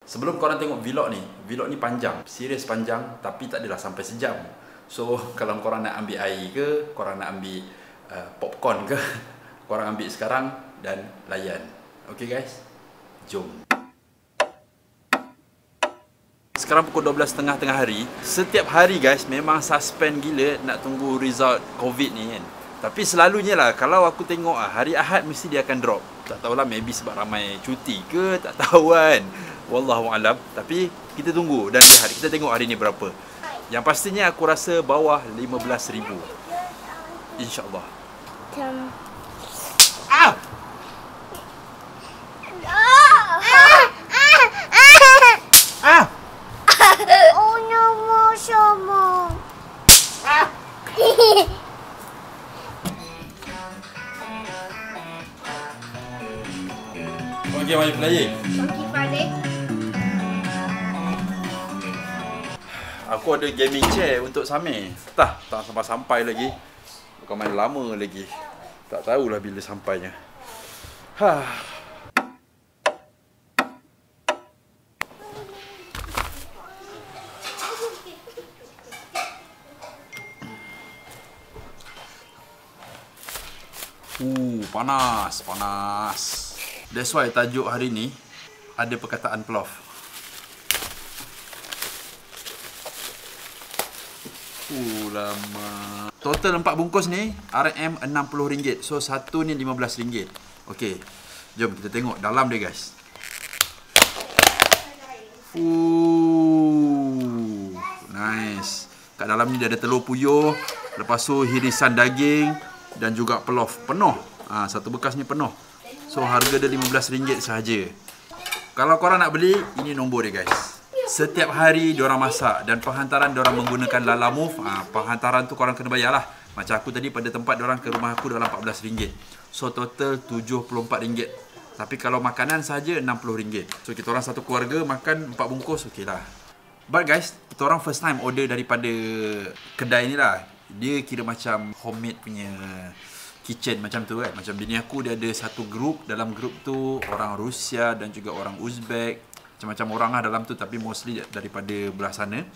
Sebelum korang tengok vlog ni panjang, serius panjang, tapi tak adalah sampai sejam. So kalau korang nak ambil air ke, korang nak ambil popcorn ke, korang ambil sekarang dan layan. Okay guys, jom. Sekarang pukul 12.30 tengah hari. Setiap hari guys memang suspend gila nak tunggu result COVID ni kan. Tapi selalunya lah kalau aku tengok hari Ahad mesti dia akan drop. Tak tahulah, maybe sebab ramai cuti ke, tak tahu kan. Wallahualam. Tapi kita tunggu dan lihat, kita tengok hari ni berapa. Yang pastinya aku rasa bawah 15,000. InsyaAllah. Ah! Ah! Oh no, sama. Okay, mari playing. Monkey Friday. Aku ada gaming chair untuk Samir. Tak sampai lagi. Bukan main lama lagi. Tak tahulah bila sampainya. Panas. That's why tajuk hari ni ada perkataan plof. Lama. Total 4 bungkus ni RM RM60. So satu ni RM15. Okey. Jom kita tengok dalam dia guys. Nice. Kat dalam ni dia ada telur puyuh, lepas tu irisan daging dan juga plof penuh. Satu bekas ni penuh. So harga dia RM15 sahaja. Kalau korang nak beli, ini nombor dia guys. Setiap hari diorang masak dan penghantaran diorang menggunakan Lalamove. Penghantaran tu korang kena bayar lah. Macam aku tadi pada tempat diorang ke rumah aku dalam RM14. So total RM74. Tapi kalau makanan saja RM60. So kita orang satu keluarga makan 4 bungkus, okey lah. But guys, kita orang first time order daripada kedai ni lah. Dia kira macam homemade punya kitchen macam tu kan. Macam bini aku dia ada satu grup. Dalam grup tu orang Rusia dan juga orang Uzbek. Macam-macam orang lah dalam tu, tapi mostly daripada belah sana.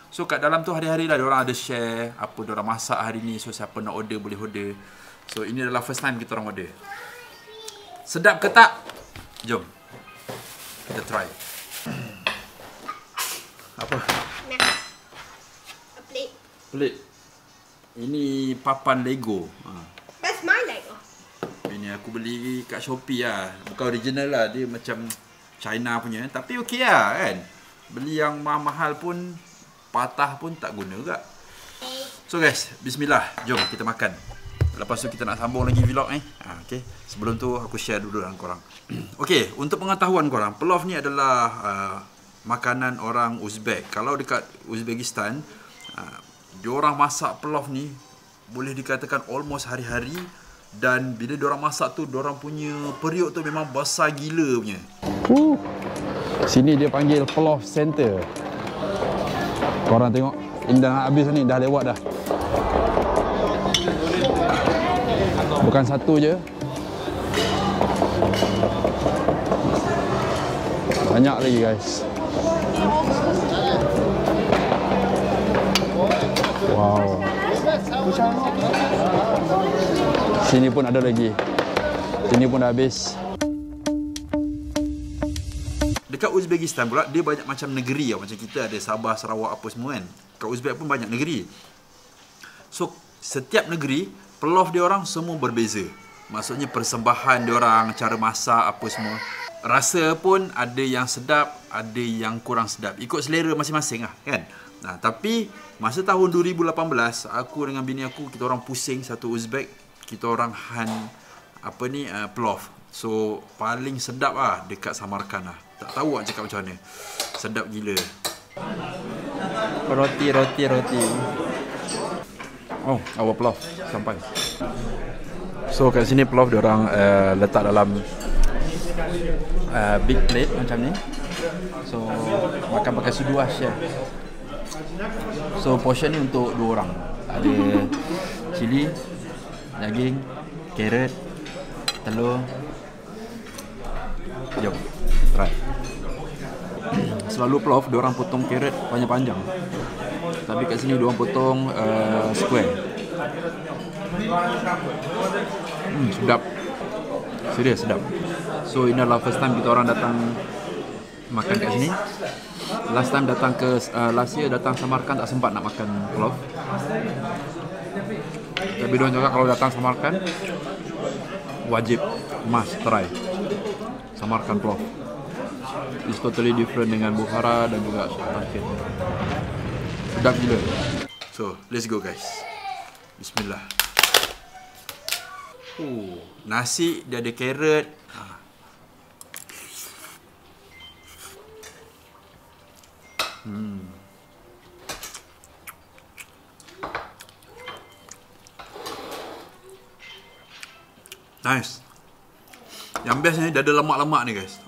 So kat dalam tu hari-hari lah diorang ada share apa diorang masak hari ni. So siapa nak order boleh order. So ini adalah first time kita orang order. Sedap ke tak? Jom kita try. Apa? Pelik. Ini papan Lego. That's my Lego. Ini aku beli kat Shopee lah. Bukan original lah. Dia macam China punya. Tapi okey lah kan. Beli yang mahal-mahal pun, patah pun tak guna juga. So guys, bismillah. Jom kita makan. Lepas tu kita nak sambung lagi vlog ni. Okay. Sebelum tu aku share dulu dengan korang. Okay, untuk pengetahuan korang, plof ni adalah makanan orang Uzbek. Kalau dekat Uzbekistan, diorang masak plof ni boleh dikatakan almost hari-hari. Dan bila diorang masak tu, diorang punya periuk tu memang besar gila punya. Sini dia panggil plof center. Korang tengok, ini dah nak habis ni, dah lewat dah. Bukan satu je. Banyak lagi guys. Wow. Sini pun ada lagi. Sini pun dah habis. Dekat Uzbekistan pula, dia banyak macam negeri lah. Macam kita ada Sabah, Sarawak apa semua kan. Kat Uzbek pun banyak negeri. So, setiap negeri, plof dia orang semua berbeza. Maksudnya persembahan dia orang, cara masak apa semua. Rasa pun ada yang sedap, ada yang kurang sedap. Ikut selera masing-masing lah kan. Tapi masa tahun 2018, aku dengan bini aku, kita orang pusing satu Uzbek. Kita orang plof. So paling sedap lah dekat Samarkand lah. Tak tahu nak cakap macam mana. Sedap gila. Roti. Oh, our plof sampai. So kat sini plof diorang letak dalam big plate macam ni. So makan pakai sudu lah, share. So portion ni untuk 2 orang. Ada cili, daging, carrot, telur. Jom try. selalu plov diorang potong carrot panjang-panjang. Tapi kat sini diorang potong square. Sedap. Serius sedap. So ini adalah first time kita orang datang makan kat sini. Last time datang ke last year datang Samarkand tak sempat nak makan plov. Tapi diorang juga kalau datang Samarkand wajib must try Samarkand plov. It's totally different dengan Bukhara dan juga Tashkent. Sedap gila. So, let's go guys. Bismillah. Nasi dia ada carrot. Nice. Yang best ni dia ada lemak-lemak ni guys.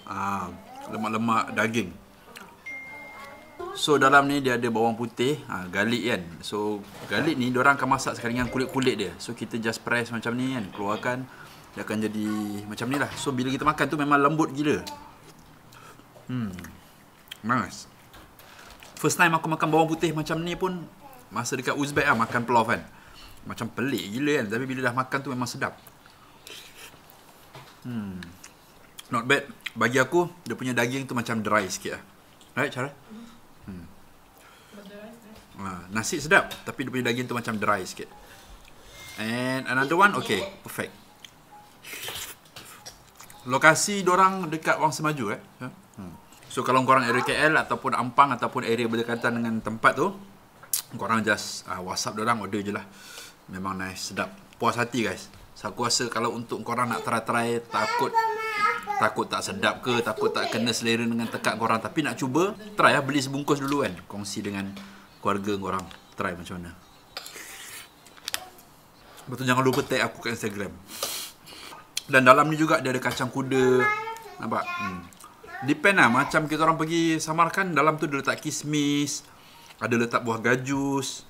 Lemak-lemak daging. So dalam ni dia ada bawang putih, garlic kan. So garlic ni diorang akan masak sekali dengan kulit-kulit dia. So kita just press macam ni kan, keluarkan, dia akan jadi macam ni lah. So bila kita makan tu memang lembut gila. Nice. First time aku makan bawang putih macam ni pun masa dekat Uzbek lah, makan plov kan. Macam pelik gila kan, tapi bila dah makan tu memang sedap. Not bad. Bagi aku, dia punya daging tu macam dry sikit lah. Right, Cara? Nasi sedap, tapi dia punya daging tu macam dry sikit. And another one, okay, perfect. Lokasi dorang dekat Wang Semaju So kalau korang area KL ataupun Ampang ataupun area berdekatan dengan tempat tu, korang just WhatsApp dorang, order je lah. Memang nice, sedap. Puas hati guys. So aku rasa kalau untuk korang nak try takut tak sedap ke, takut tak kena selera dengan tekak korang, tapi nak cuba, try lah, beli sebungkus dulu kan, kongsi dengan keluarga korang, try macam mana. Betul, jangan lupa tag aku kat Instagram. Dan dalam ni juga dia ada kacang kuda. Nampak? Depend lah, macam kita orang pergi Samarkand, dalam tu dia letak kismis, ada letak buah gajus.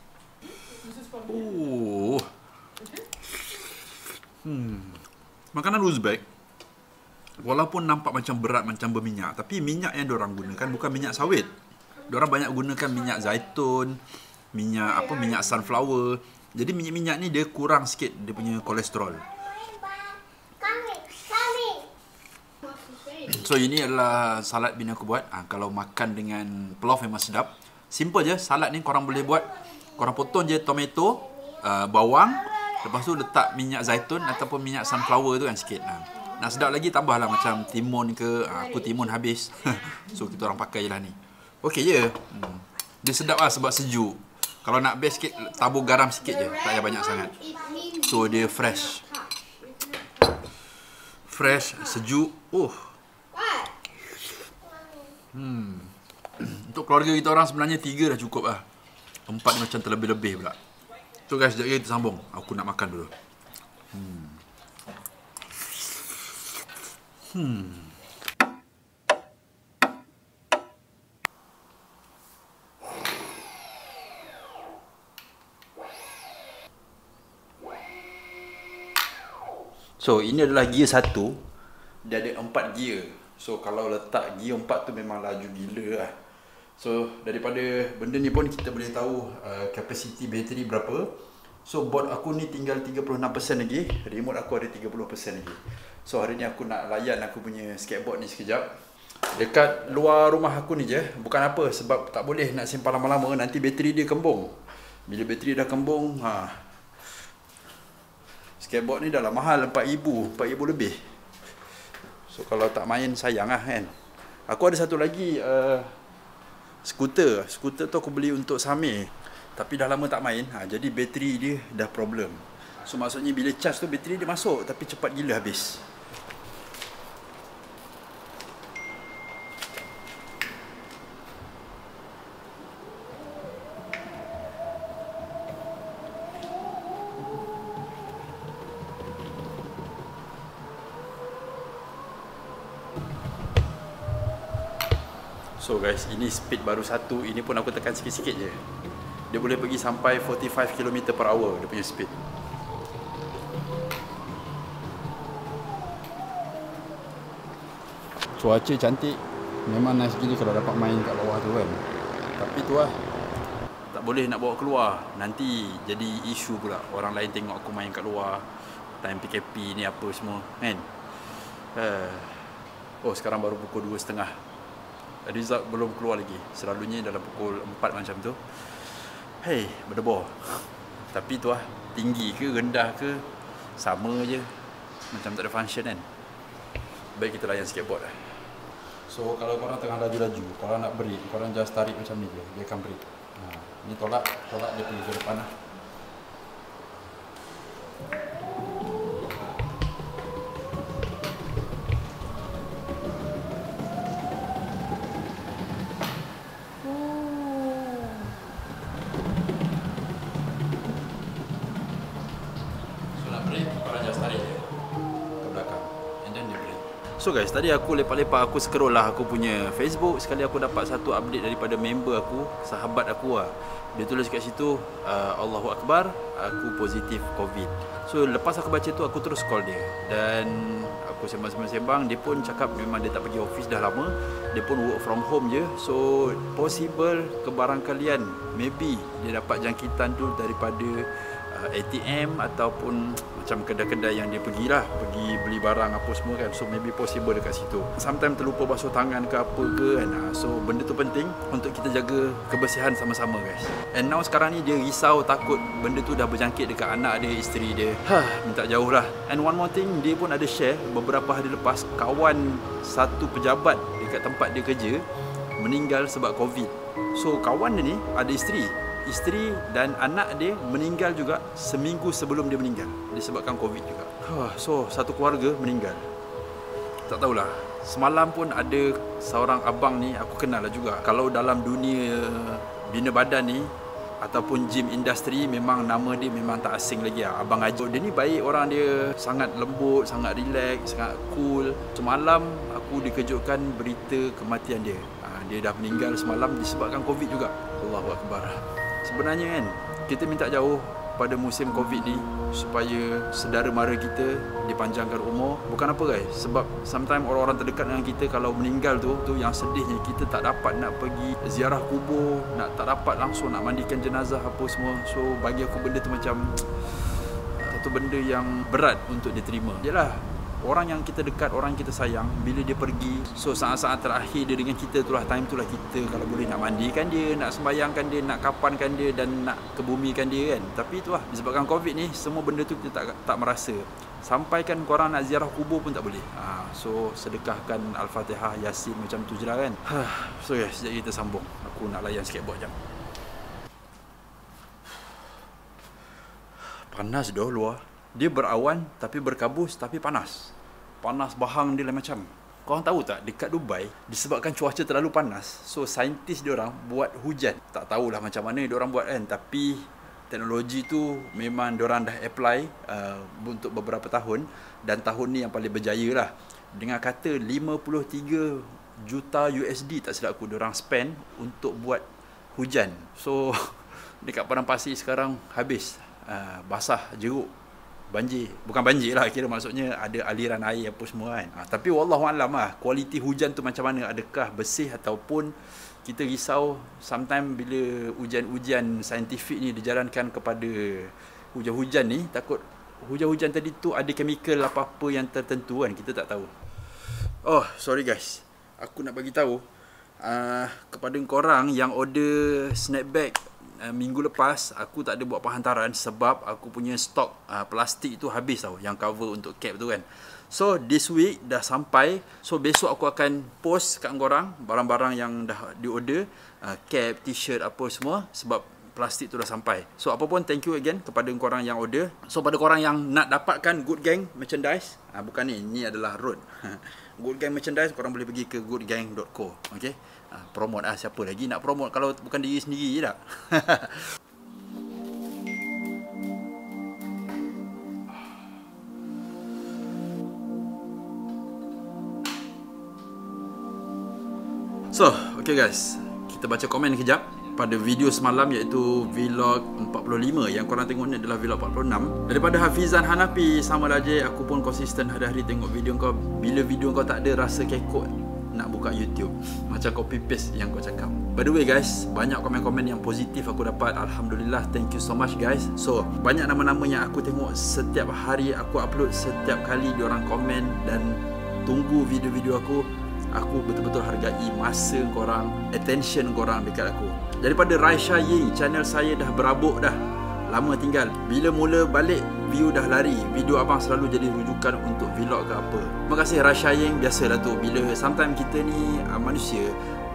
Makanan Uzbek walaupun nampak macam berat, macam berminyak, tapi minyak yang diorang gunakan bukan minyak sawit. Diorang banyak gunakan minyak zaitun, minyak sunflower. Jadi minyak-minyak ni dia kurang sikit dia punya kolesterol. So ini adalah salad bini aku buat. Kalau makan dengan plov memang sedap. Simple je salad ni, korang boleh buat, korang potong je tomato, bawang, lepas tu letak minyak zaitun ataupun minyak sunflower tu kan sikit. Nak sedap lagi tambahlah macam timun ke. Aku timun habis. So kita orang pakai je lah ni. Okey je. Dia sedap lah sebab sejuk. Kalau nak best sikit, tabur garam sikit je, tak payah banyak sangat. So dia fresh. Fresh, sejuk. Untuk keluarga kita orang sebenarnya 3 dah cukup lah. 4 ni macam terlebih-lebih pula. So guys, sekejap lagi kita sambung. Aku nak makan dulu. So ini adalah gear 1. Dia ada 4 gear. So kalau letak gear 4 tu memang laju gila lah. So daripada benda ni pun kita boleh tahu capacity bateri berapa. So board aku ni tinggal 36% lagi. Remote aku ada 30% lagi. So hari ni aku nak layan aku punya skateboard ni sekejap. Dekat luar rumah aku ni je. Bukan apa, sebab tak boleh nak simpan lama-lama, nanti bateri dia kembung. Bila bateri dah kembung, skateboard ni dah lah mahal, 4,000 lebih. So kalau tak main sayang lah kan. Aku ada satu lagi skuter. Skuter tu aku beli untuk Samir, tapi dah lama tak main, jadi bateri dia dah problem. So maksudnya bila charge tu bateri dia masuk, tapi cepat gila habis. So guys, ini speed baru 1. Ini pun aku tekan sikit-sikit je. Dia boleh pergi sampai 45 km/h dia punya speed. Cuaca cantik. Memang nice gila kalau dapat main kat bawah tu kan. Tapi tu lah, tak boleh nak bawa keluar. Nanti jadi isu pula. Orang lain tengok aku main kat luar. Time PKP ni apa semua kan. Oh sekarang baru pukul 2.30. Result belum keluar lagi. Selalunya dalam pukul 4 macam tu. Hey, berdebar. Tapi tu lah, tinggi ke rendah ke sama je. Macam tak ada function kan. Baik kita layan skateboard lah. So kalau korang tengah laju-laju, korang nak break, korang just tarik macam ni je, dia akan break. Ni tolak dia pergi ke depan lah. So nak break, korang just tarik je ke belakang. And then dia break. So guys, tadi aku lepak-lepak, aku scroll lah aku punya Facebook. Sekali aku dapat satu update daripada member aku, sahabat aku lah. Dia tulis kat situ, Allahu Akbar, aku positif COVID. So lepas aku baca tu, aku terus call dia. Dan aku sembang-sembang, dia pun cakap memang dia tak pergi office dah lama. Dia pun work from home je. So possible kebarangkalian, maybe dia dapat jangkitan tu daripada ATM ataupun macam kedai-kedai yang dia pergilah, pergi beli barang apa semua kan. So maybe possible dekat situ. Sometimes terlupa basuh tangan ke apa ke kan. So benda tu penting untuk kita jaga kebersihan sama-sama guys. And now sekarang ni dia risau, takut benda tu dah berjangkit dekat anak dia, isteri dia. Minta jauh lah. And one more thing, dia pun ada share beberapa hari lepas, kawan satu pejabat dekat tempat dia kerja meninggal sebab COVID. So kawan dia ni ada isteri dan anak dia meninggal juga seminggu sebelum dia meninggal disebabkan COVID juga. So satu keluarga meninggal. Tak tahulah. Semalam pun ada seorang abang ni, aku kenal lah juga. Kalau dalam dunia bina badan ni ataupun gym industry, memang nama dia memang tak asing lagi lah. Abang Ajo. Dia ni baik, orang dia sangat lembut, sangat relax, sangat cool. Semalam aku dikejutkan berita kematian dia. Dia dah meninggal semalam disebabkan COVID juga. Allahu Akbar. Sebenarnya kan, kita minta jauh pada musim COVID ni supaya saudara mara kita dipanjangkan umur. Bukan apa guys, sebab sometimes orang-orang terdekat dengan kita kalau meninggal tu yang sedihnya kita tak dapat nak pergi ziarah kubur, tak dapat langsung nak mandikan jenazah apa semua. So bagi aku benda tu macam satu benda yang berat untuk diterima. Yalah, orang yang kita dekat, orang yang kita sayang, bila dia pergi, so saat-saat terakhir dia dengan kita itulah, time itulah kita kalau boleh nak mandikan dia, nak sembayangkan dia, nak kapankan dia dan nak kebumikan dia kan. Tapi itulah, disebabkan COVID ni, semua benda tu kita tak merasa. Sampaikan korang nak ziarah kubur pun tak boleh. So sedekahkan Al-Fatihah, Yasin macam tu je lah kan. So guys, sekejap kita sambung. Aku nak layan skateboard jap. Panas dah luar. Dia berawan tapi berkabus tapi panas. Panas bahang dia lah macam. Korang tahu tak, dekat Dubai disebabkan cuaca terlalu panas, so saintis diorang buat hujan. Tak tahulah macam mana diorang buat kan, tapi teknologi tu memang diorang dah apply untuk beberapa tahun. Dan tahun ni yang paling berjaya lah. Dengan kata 53 juta USD tak silap aku diorang spend untuk buat hujan. So dekat Padang Pasir sekarang habis, basah jeruk, banjir. Bukan banjir lah, kira maksudnya ada aliran air apa semua kan. Tapi wallahualam lah, kualiti hujan tu macam mana, adakah bersih ataupun kita risau sometimes bila ujian-ujian saintifik ni dijalankan kepada hujan-hujan ni, takut hujan-hujan tadi tu ada chemical apa-apa yang tertentu kan, kita tak tahu. Oh sorry guys, aku nak bagi tahu kepada korang yang order snapback minggu lepas, aku tak ada buat penghantaran sebab aku punya stok plastik tu habis tau, yang cover untuk cap tu kan. So this week dah sampai. So besok aku akan post kat korang barang-barang yang dah di order, cap, t-shirt apa semua, sebab plastik tu dah sampai. So apa pun thank you again kepada korang yang order. So pada korang yang nak dapatkan Good Gang merchandise, bukan ni adalah road. Good Gang merchandise korang boleh pergi ke goodgang.co. Okay, promote siapa lagi nak promote kalau bukan diri sendiri je tak. So okay guys, kita baca komen kejap pada video semalam, iaitu vlog 45. Yang korang tengok ni adalah vlog 46 daripada Hafizan Hanafi. Sama lah je, aku pun konsisten hari-hari tengok video kau. Bila video kau tak ada rasa kekok nak buka YouTube. Macam copy paste yang kau cakap. By the way guys, banyak komen-komen yang positif aku dapat. Alhamdulillah, thank you so much guys. So, banyak nama-nama yang aku tengok setiap hari aku upload, setiap kali diorang komen dan tunggu video-video aku. Aku betul-betul hargai masa korang, attention korang dekat aku. Daripada Raisha Ying, channel saya dah berabuk dah. Lama tinggal. Bila mula balik, view dah lari. Video abang selalu jadi rujukan untuk vlog ke apa. Terima kasih Raisha Ying. Biasalah tu, bila sometimes kita ni manusia,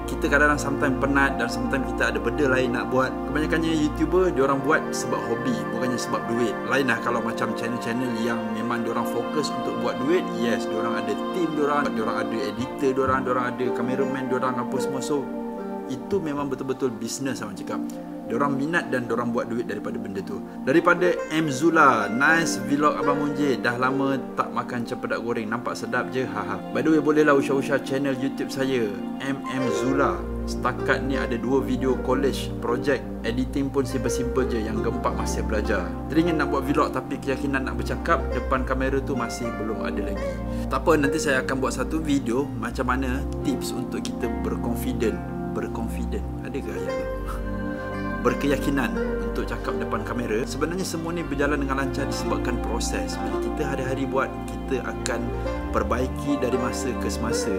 kita kadang-kadang sometimes penat dan sometimes kita ada benda lain nak buat. Kebanyakannya YouTuber, diorang buat sebab hobi, bukannya sebab duit. Lain lah kalau macam channel-channel yang memang diorang fokus untuk buat duit. Yes, diorang ada team diorang ada editor diorang ada cameraman diorang apa semua. So, itu memang betul-betul bisnes abang cakap. Diorang minat dan diorang buat duit daripada benda tu. Daripada M Zula, nice vlog Abang Monje. Dah lama tak makan cempedak goreng, nampak sedap je, haha. By the way, bolehlah usah-usah channel YouTube saya, MM Zula. Setakat ni ada 2 video college project. Editing pun simple-simple je, yang keempat masih belajar. Teringin nak buat vlog tapi keyakinan nak bercakap depan kamera tu masih belum ada lagi. Tak apa, nanti saya akan buat satu video macam mana tips untuk kita berkonfident. Ada ke ayat tu? Berkeyakinan untuk cakap depan kamera. Sebenarnya semua ni berjalan dengan lancar disebabkan proses. Bila kita hari-hari buat, kita akan perbaiki dari masa ke semasa.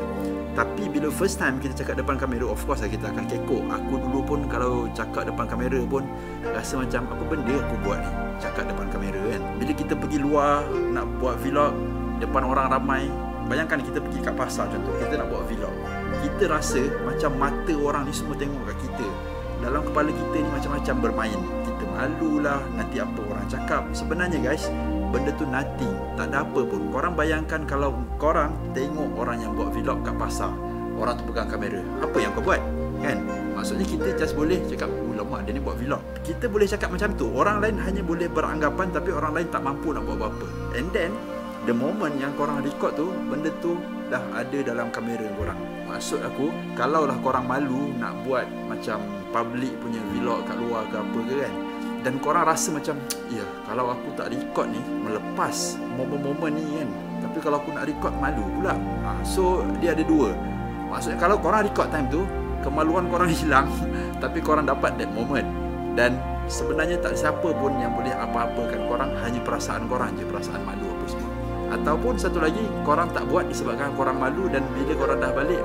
Tapi bila first time kita cakap depan kamera, of course lah kita akan kekok. Aku dulu pun kalau cakap depan kamera pun rasa macam apa benda aku buat ni, cakap depan kamera kan. Bila kita pergi luar nak buat vlog depan orang ramai, bayangkan kita pergi kat pasar contoh, kita nak buat vlog, kita rasa macam mata orang ni semua tengok kat kita. Dalam kepala kita ni macam-macam bermain. Kita malulah nanti apa orang cakap. Sebenarnya guys, benda tu nothing, tak ada apa pun. Korang bayangkan kalau korang tengok orang yang buat vlog kat pasar, orang tu pegang kamera, apa yang kau buat? Kan? Maksudnya kita just boleh cakap, lama dia ni buat vlog. Kita boleh cakap macam tu. Orang lain hanya boleh beranggapan, tapi orang lain tak mampu nak buat apa-apa. And then the moment yang korang record tu, benda tu dah ada dalam kamera korang. Maksud aku, kalaulah korang malu nak buat macam public punya vlog kat luar ke apa ke kan, dan korang rasa macam, ya kalau aku tak record ni, melepas momen-momen ni kan, tapi kalau aku nak record malu pula. So dia ada dua. Maksudnya kalau korang record time tu, kemaluan korang hilang tapi korang dapat that moment. Dan sebenarnya tak siapa pun yang boleh apa-apakan korang, hanya perasaan korang je, perasaan malu apa semua. Ataupun satu lagi, korang tak buat disebabkan korang malu, dan bila korang dah balik,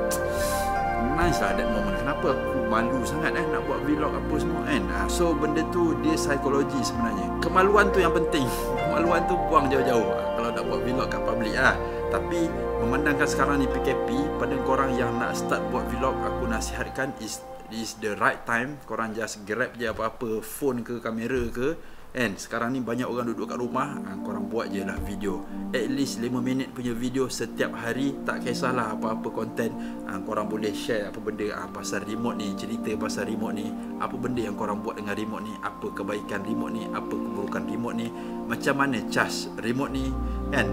nice lah that moment. Kenapa aku malu sangat nak buat vlog apa semua kan. So benda tu dia psikologi sebenarnya. Kemaluan tu yang penting. Kemaluan tu buang jauh-jauh kalau nak buat vlog kat public lah. Tapi memandangkan sekarang ni PKP, pada korang yang nak start buat vlog, aku nasihatkan is the right time. Korang just grab je apa-apa, phone ke kamera ke kan. Sekarang ni banyak orang duduk kat rumah, korang buat je lah video, at least 5 minit punya video setiap hari. Tak kisahlah apa-apa konten, korang boleh share apa benda pasal remote ni, cerita pasal remote ni, apa benda yang korang buat dengan remote ni, apa kebaikan remote ni, apa keburukan remote ni, macam mana charge remote ni kan.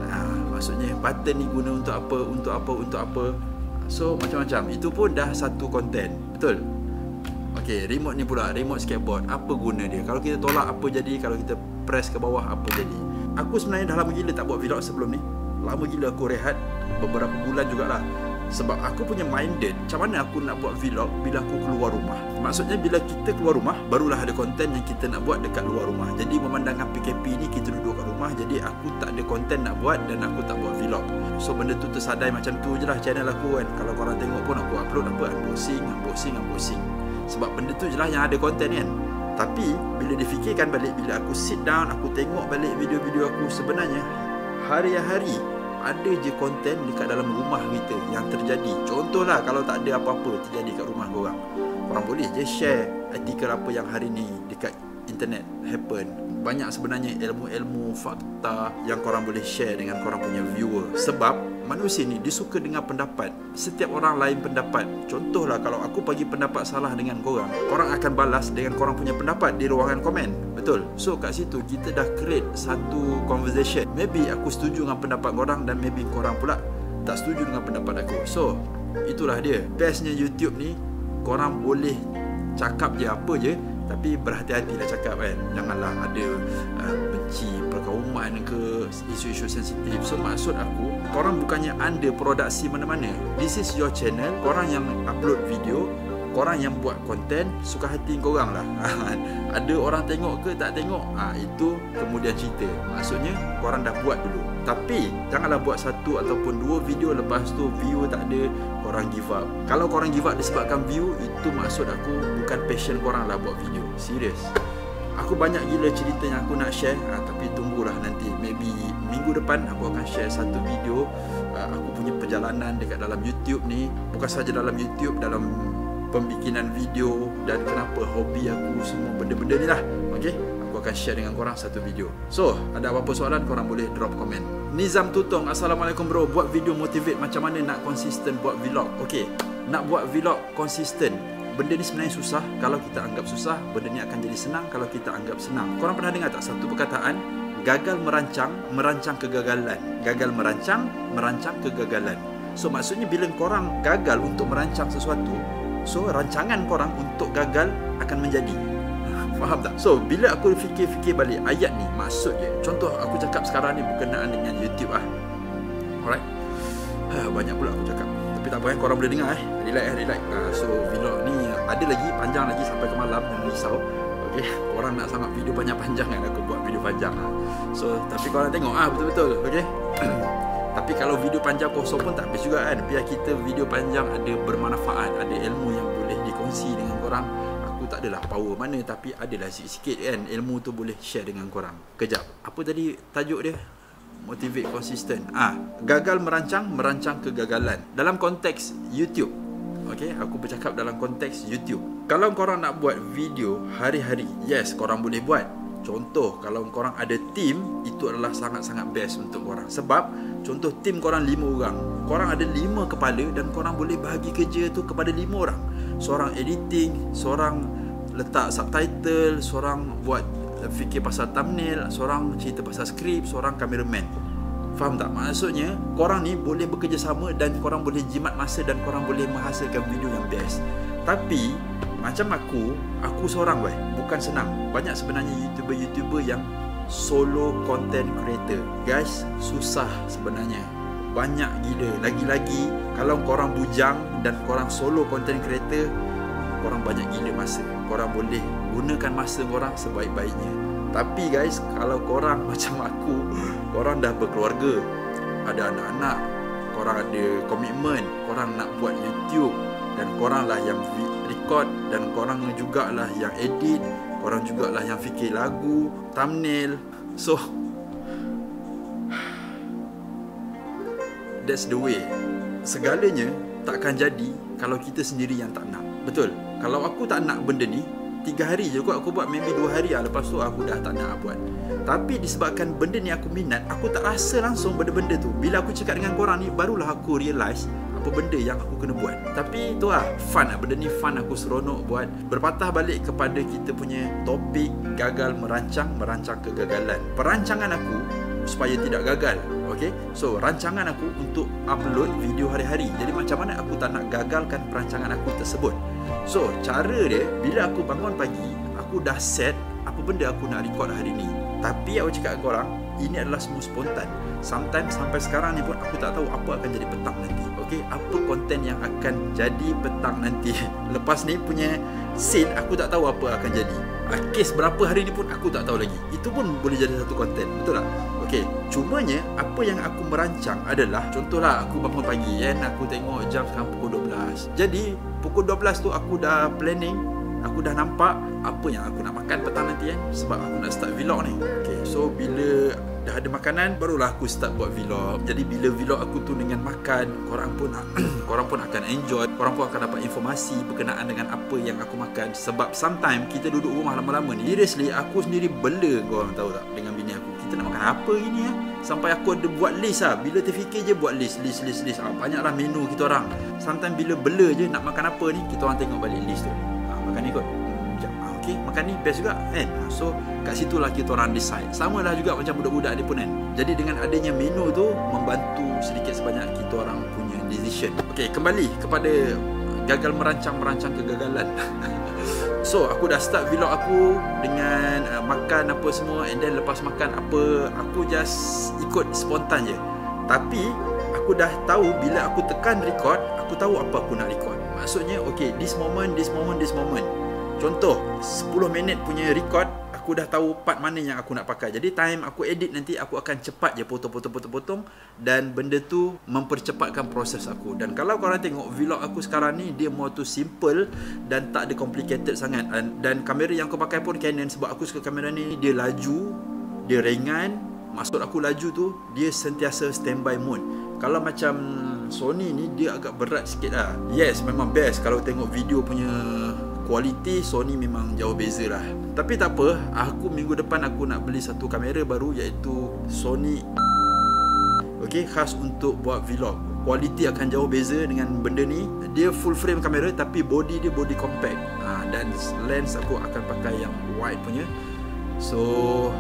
Maksudnya button ni guna untuk apa. So macam-macam. Itu pun dah satu konten. Betul? Okay, remote ni pula, remote skateboard, apa guna dia? Kalau kita tolak apa jadi? Kalau kita press ke bawah apa jadi? Aku sebenarnya dah lama gila tak buat vlog sebelum ni. Lama gila aku rehat, beberapa bulan jugalah. Sebab aku punya minded, macam mana aku nak buat vlog bila aku keluar rumah. Maksudnya bila kita keluar rumah, barulah ada konten yang kita nak buat dekat luar rumah. Jadi memandangkan PKP ni kita duduk kat rumah, jadi aku tak ada konten nak buat dan aku tak buat vlog. So benda tu tersadai macam tu je lah channel aku kan. Kalau korang tengok pun aku upload apa, unboxing. Sebab benda tu je lah yang ada konten kan. Tapi bila difikirkan balik, bila aku sit down, aku tengok balik video-video aku, sebenarnya hari-hari ada je konten dekat dalam rumah kita yang terjadi. Contohlah kalau tak ada apa-apa terjadi kat rumah korang, korang boleh je share artikel apa yang hari ni dekat internet happen. Banyak sebenarnya ilmu-ilmu fakta yang korang boleh share dengan korang punya viewer. Sebab manusia ni dia suka dengar pendapat. Setiap orang lain pendapat. Contohlah kalau aku bagi pendapat salah dengan korang, korang akan balas dengan korang punya pendapat di ruangan komen. Betul? So kat situ kita dah create satu conversation. Maybe aku setuju dengan pendapat korang dan maybe korang pula tak setuju dengan pendapat aku. So itulah dia bestnya YouTube ni. Korang boleh cakap je apa je, Tapi berhati-hatilah cakap kan. Janganlah ada benci perkauman ke, isu-isu sensitif. So maksud aku, korang bukannya under produksi mana-mana. This is your channel. Korang yang upload video, korang yang buat konten, suka hati korang lah. Ada orang tengok ke tak tengok, itu kemudian cerita. Maksudnya korang dah buat dulu. Tapi janganlah buat 1 ataupun 2 video, lepas tu view tak ada, korang give up. Kalau korang give up disebabkan view, itu maksud aku bukan passion korang lah buat video. Serius. Aku banyak gila cerita yang aku nak share, tapi tunggulah nanti. Maybe minggu depan aku akan share satu video aku punya perjalanan dekat dalam YouTube ni. Bukan saja dalam YouTube, dalam pembikinan video, dan kenapa hobi aku, semua benda-benda ni lah. Okay, aku akan share dengan korang satu video. So, ada apa-apa soalan korang boleh drop komen. Nizam Tutong, Assalamualaikum bro. Buat video motivate macam mana nak konsisten buat vlog? Okay, nak buat vlog konsisten, benda ni sebenarnya susah. Kalau kita anggap susah, benda ni akan jadi senang kalau kita anggap senang. Korang pernah dengar tak satu perkataan, gagal merancang, merancang kegagalan. Gagal merancang, merancang kegagalan. So maksudnya bila korang gagal untuk merancang sesuatu, so rancangan korang untuk gagal akan menjadi. Faham tak? So bila aku fikir-fikir balik ayat ni, maksud dia, contoh aku cakap sekarang ni berkenaan dengan YouTube Alright, banyak pula aku cakap, tapi tak apa korang boleh dengar relax. So vlog ni ada lagi, panjang lagi sampai ke malam, jangan risau. Okay, korang nak sangat video panjang kan, aku buat video panjang So tapi korang tengok betul-betul. Okay. Tapi kalau video panjang kosong pun tak habis juga kan. Biar kita video panjang ada bermanfaat, ada ilmu yang boleh dikongsi dengan korang. Aku tak adalah power mana, tapi adalah sikit-sikit kan ilmu tu boleh share dengan korang. Kejap, apa tadi tajuk dia? Motivate konsisten. Gagal merancang, merancang kegagalan. Dalam konteks YouTube. Okay, aku bercakap dalam konteks YouTube. Kalau korang nak buat video hari-hari, yes, korang boleh buat. Contoh, kalau korang ada team, itu adalah sangat-sangat best untuk korang. Sebab, contoh team korang 5 orang. Korang ada 5 kepala dan korang boleh bahagi kerja tu kepada 5 orang. Seorang editing, seorang letak subtitle, seorang buat fikir pasal thumbnail, seorang cerita pasal skrip, seorang cameraman. Faham tak? Maksudnya, korang ni boleh bekerjasama dan korang boleh jimat masa dan korang boleh menghasilkan video yang best. Tapi, macam aku seorang bukan senang. Banyak sebenarnya YouTuber yang solo content creator. Guys, susah sebenarnya. Banyak gila. Lagi-lagi kalau korang bujang dan korang solo content creator, korang banyak gila masa. Korang boleh gunakan masa korang sebaik-baiknya. Tapi guys, kalau korang macam aku, korang dah berkeluarga, ada anak-anak, korang ada komitmen, korang nak buat YouTube, dan korang lah yang record, dan korang jugalah yang edit, korang jugalah yang fikir lagu, thumbnail. So that's the way. Segalanya takkan jadi kalau kita sendiri yang tak nak. Betul? Kalau aku tak nak benda ni, 3 hari je kot aku buat, maybe 2 hari lepas tu aku dah tak nak buat. Tapi disebabkan benda ni aku minat, aku tak rasa langsung benda-benda tu. Bila aku cakap dengan korang ni, barulah aku realise apa benda yang aku kena buat. Tapi tu fun benda ni fun, aku seronok buat. Berpatah balik kepada kita punya topik, gagal merancang, merancang kegagalan. Perancangan aku supaya tidak gagal. Okay, so rancangan aku untuk upload video hari-hari. Jadi macam mana aku tak nak gagalkan perancangan aku tersebut. So cara dia, bila aku bangun pagi, aku dah set apa benda aku nak record hari ni. Tapi aku cakap dengan korang, ini adalah semua spontan. Sometimes sampai sekarang ni pun aku tak tahu apa akan jadi petang nanti. Okay, apa konten yang akan jadi petang nanti. Lepas ni punya scene, aku tak tahu apa akan jadi. Kes berapa hari ni pun aku tak tahu lagi. Itu pun boleh jadi satu konten, betul tak? Okay, cumanya apa yang aku merancang adalah, contohlah aku bangun pagi kan, aku tengok jam sekarang pukul 12. Jadi pukul 12 tu aku dah planning, aku dah nampak apa yang aku nak makan petang nanti kan, sebab aku nak start vlog ni. Okay, so bila dah ada makanan, barulah aku start buat vlog. Jadi bila vlog aku tu dengan makan, korang pun akan enjoy, korang pun akan dapat informasi berkenaan dengan apa yang aku makan. Sebab sometimes kita duduk rumah lama-lama ni, seriously aku sendiri bela, korang tahu tak, dengan bini aku, kita nak makan apa gini sampai aku ada buat list bila terfikir je buat list. Banyaklah menu kita orang. Sometimes bila bela je nak makan apa ni, kita orang tengok balik list tu. Makan ni kot. Okay, makan ni best juga kan. So kat situlah kita orang decide. Sama lah juga macam budak-budak dia pun kan. Jadi dengan adanya menu tu, membantu sedikit sebanyak kita orang punya decision. Okay, kembali kepada gagal merancang kegagalan. So So aku dah start vlog aku dengan makan apa semua, and then lepas makan apa, aku just ikut spontan je. Tapi aku dah tahu bila aku tekan record, aku tahu apa aku nak record. Maksudnya okay, this moment. Contoh 10 minit punya record, aku dah tahu part mana yang aku nak pakai. Jadi time aku edit nanti, aku akan cepat je potong, dan benda tu mempercepatkan proses aku. Dan kalau korang tengok vlog aku sekarang ni, dia more tu simple dan tak ada complicated sangat. Dan kamera yang aku pakai pun Canon, sebab aku suka kamera ni, dia laju, dia ringan. Maksud aku laju tu, dia sentiasa standby mode. Kalau macam Sony ni, dia agak berat sikit lah. Yes, memang best. Kalau tengok video punya kualiti, Sony memang jauh beza lah. Tapi tak apa, aku minggu depan aku nak beli satu kamera baru, iaitu Sony. Okay, khas untuk buat vlog. Kualiti akan jauh beza dengan benda ni. Dia full frame kamera, tapi body dia body compact. Dan lens aku akan pakai yang wide punya. So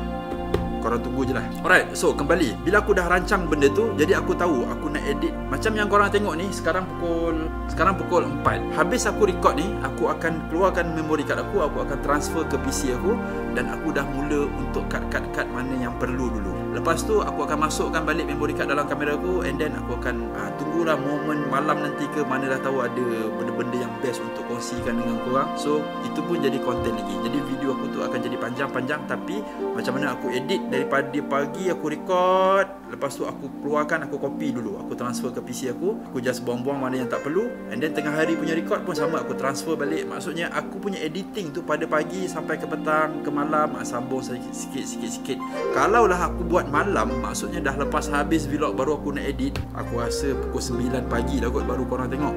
korang tunggu je lah. Alright, so kembali, bila aku dah rancang benda tu, jadi aku tahu aku nak edit. Macam yang korang tengok ni, sekarang pukul 4. Habis aku record ni, aku akan keluarkan memory card aku akan transfer ke PC aku, dan aku dah mula untuk cut mana yang perlu dulu. Lepas tu aku akan masukkan balik memory card dalam kamera aku, and then aku akan tunggulah momen malam nanti ke mana dah tahu ada benda-benda yang best untuk kongsikan dengan korang. So itu pun jadi konten lagi. Jadi video aku tu akan jadi panjang-panjang, tapi macam mana aku edit daripada pagi aku record, lepas tu aku keluarkan, aku copy dulu, aku transfer ke PC aku just buang-buang mana yang tak perlu, and then tengah hari punya record pun sama, aku transfer balik. Maksudnya aku punya editing tu pada pagi sampai ke petang, ke malam, sambung sikit. Kalau lah aku buat malam, maksudnya dah lepas habis vlog baru aku nak edit, aku rasa pukul 9 pagi lah kot baru korang tengok.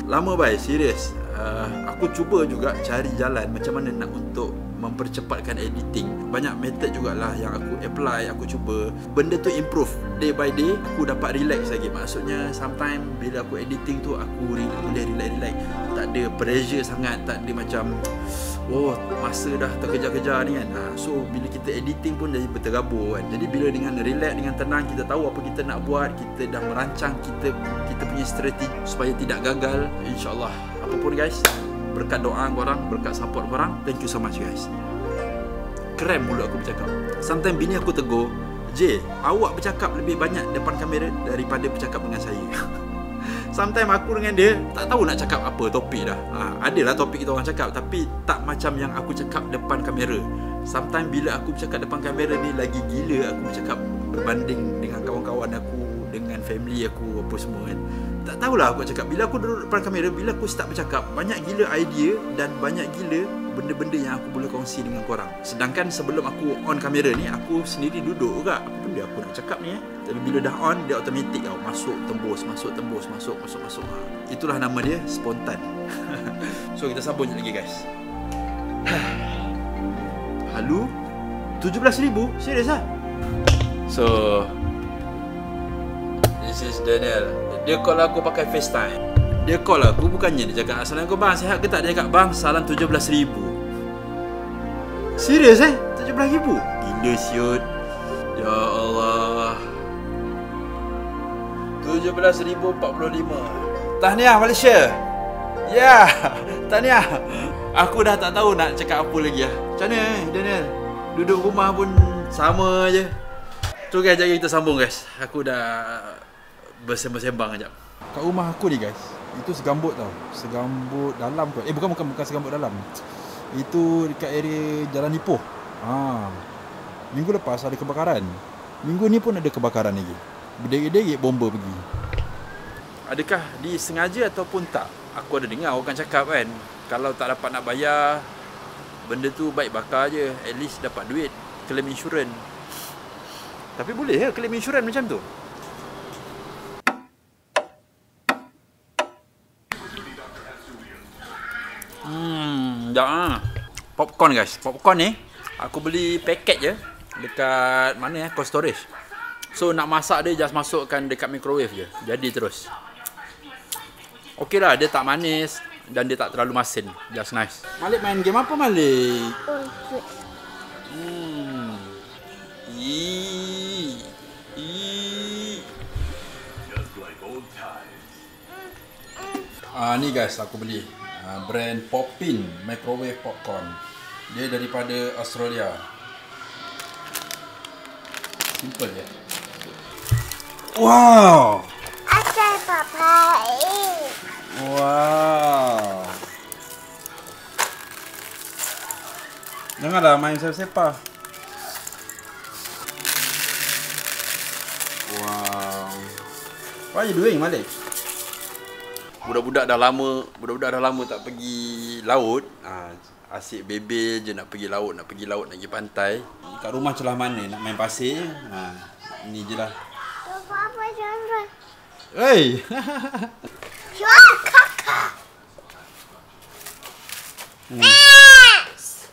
Lama bye, serius. Aku cuba juga cari jalan macam mana nak untuk mempercepatkan editing. Banyak method jugalah yang aku apply, aku cuba. Benda tu improve day by day, aku dapat relax lagi. Maksudnya sometimes bila aku editing tu, aku boleh relax. Tak ada pressure sangat, tak ada macam masa dah terkejar-kejar ni kan. So bila kita editing pun jadi berterabur kan. Jadi bila dengan relax, dengan tenang, kita tahu apa kita nak buat, kita dah merancang kita punya strategi supaya tidak gagal. InsyaAllah. Apapun guys, berkat doa korang, berkat support korang, thank you so much guys. Keren mulut aku bercakap. Sometimes bini aku tegur, J, awak bercakap lebih banyak depan kamera daripada bercakap dengan saya. Sometimes aku dengan dia tak tahu nak cakap apa topik dah. Adalah topik kita orang cakap, tapi tak macam yang aku cakap depan kamera. Sometimes bila aku bercakap depan kamera ni, lagi gila aku bercakap berbanding dengan kawan-kawan aku, dengan family aku, apa semua kan. Tak tahulah aku cakap. Bila aku duduk depan kamera, bila aku start bercakap, banyak gila idea dan banyak gila benda-benda yang aku boleh kongsi dengan korang. Sedangkan sebelum aku on kamera ni, aku sendiri duduk juga, apa benda aku nak cakap ni Tapi bila dah on, dia automatik tau, masuk tembus. Itulah nama dia, spontan. So kita sambung je lagi guys. Halu 17,000? Serius lah? So this is Daniel. Dia call aku pakai FaceTime. Dia call aku, bukannya dia cakap Assalamualaikum bang, sihat ke tak? Dia cakap bang, salam 17,000. Serius 17,000? Gila siut. Ya Allah. 17,045. Tahniah Malaysia. Ya, tahniah. Aku dah tak tahu nak cakap apa lagi lah. Macam mana Daniel? Duduk rumah pun sama je. So guys, jadi kita sambung guys. Aku dah bersembang-sembang sekejap. Kat rumah aku ni guys, itu segambut tau. Segambut dalam kot. Bukan segambut dalam. Itu dekat area Jalan Ipoh. Minggu lepas ada kebakaran. Minggu ni pun ada kebakaran lagi. Berdegik-degik bomba pergi. Adakah disengaja ataupun tak? Aku ada dengar orang cakap kan, kalau tak dapat nak bayar, benda tu baik bakar je. At least dapat duit, claim insurans. Tapi boleh ya claim insurans macam tu? Dah. Popcorn guys. Popcorn ni aku beli paket je dekat mana Cold Storage. So nak masak dia just masukkan dekat microwave je. Jadi terus. Okey lah, dia tak manis dan dia tak terlalu masin. Just nice. Malik main game apa Malik? Ni guys aku beli brand Poppin microwave popcorn. Dia daripada Australia. Simple je. Wow. Asal Papa. Wow. Janganlah main sepa-sepa. Wow. What are you doing, Malik? Budak-budak dah lama tak pergi laut. Asyik bebel je nak pergi laut, nak pergi pantai. Kat rumah celah mana nak main pasir. Ini je lah. Papa jangan. Hey. Jangan kakak. Max.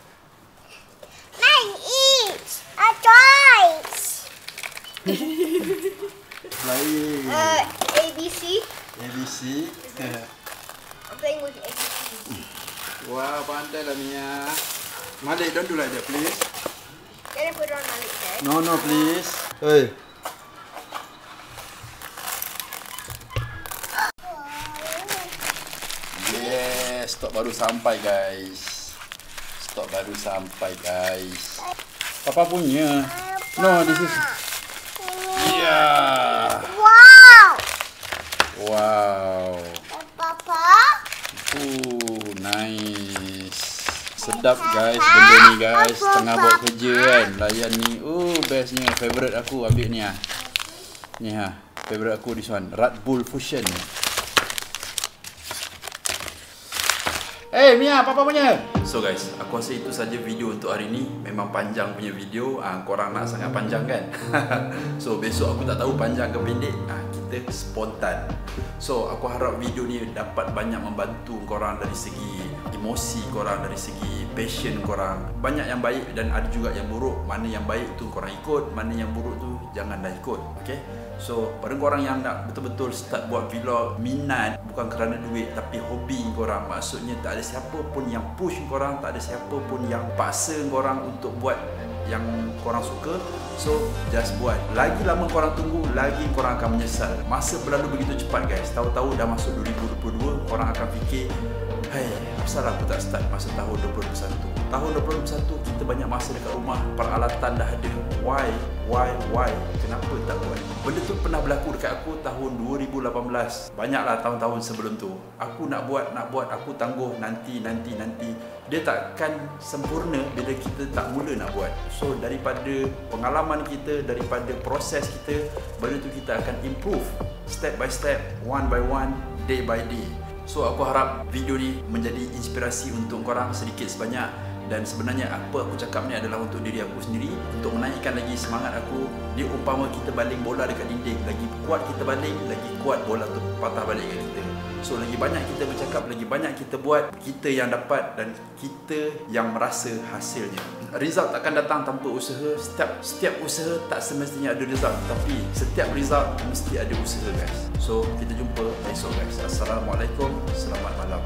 Main eat. A toys. Lain. ABC. ABC. I'm playing with ABC. Wah, pandai lah Mia. Malik, don't do like that, please. Can I put it on Malik's head? No, please. Hey. Yes, stok baru sampai guys. Papa punya. No, this is. Yeah. Wow. Papa. Nice. Sedap guys benda ni guys. Tengah buat kerja kan. Layan ni. Bestnya. Favorite aku ambil ni ah. Ni ha. Favorite aku this one. Red Bull Fusion. Hey Mia, Papa punya. So guys, aku rasa itu saja video untuk hari ni. Memang panjang punya video. Korang nak sangat panjang kan? So besok aku tak tahu panjang ke pendek. Kita spontan. So aku harap video ni dapat banyak membantu korang dari segi emosi korang, dari segi passion korang. Banyak yang baik dan ada juga yang buruk. Mana yang baik tu korang ikut, mana yang buruk tu janganlah ikut. Okay? So pada korang yang nak betul-betul start buat vlog, minat bukan kerana duit tapi hobi korang. Maksudnya tak ada siapa pun yang push korang, tak ada siapa pun yang paksa korang untuk buat yang korang suka. So just buat. Lagi lama korang tunggu, lagi korang akan menyesal. Masa berlalu begitu cepat guys. Tahu-tahu dah masuk 2022, korang akan fikir, hey, apasal aku tak start masa tahun 2021. Tahun 2021 kita banyak masa dekat rumah, peralatan dah ada. Why? Kenapa tak buat? Benda tu pernah berlaku dekat aku tahun 2018. Banyaklah tahun-tahun sebelum tu. Aku nak buat, aku tangguh nanti. Dia takkan sempurna bila kita tak mula nak buat. So daripada pengalaman kita, daripada proses kita, benda tu kita akan improve step by step, one by one, day by day. So aku harap video ni menjadi inspirasi untuk korang sedikit sebanyak. Dan sebenarnya apa aku cakap ni adalah untuk diri aku sendiri, untuk menaikkan lagi semangat aku. Dia umpama kita baling bola dekat dinding, lagi kuat kita baling, lagi kuat bola tu patah balik kat kita. So lagi banyak kita bercakap, lagi banyak kita buat, kita yang dapat dan kita yang merasa hasilnya. Result takkan datang tanpa usaha. Setiap usaha tak semestinya ada result, tapi setiap result mesti ada usaha guys. So kita jumpa besok guys. Assalamualaikum, selamat malam.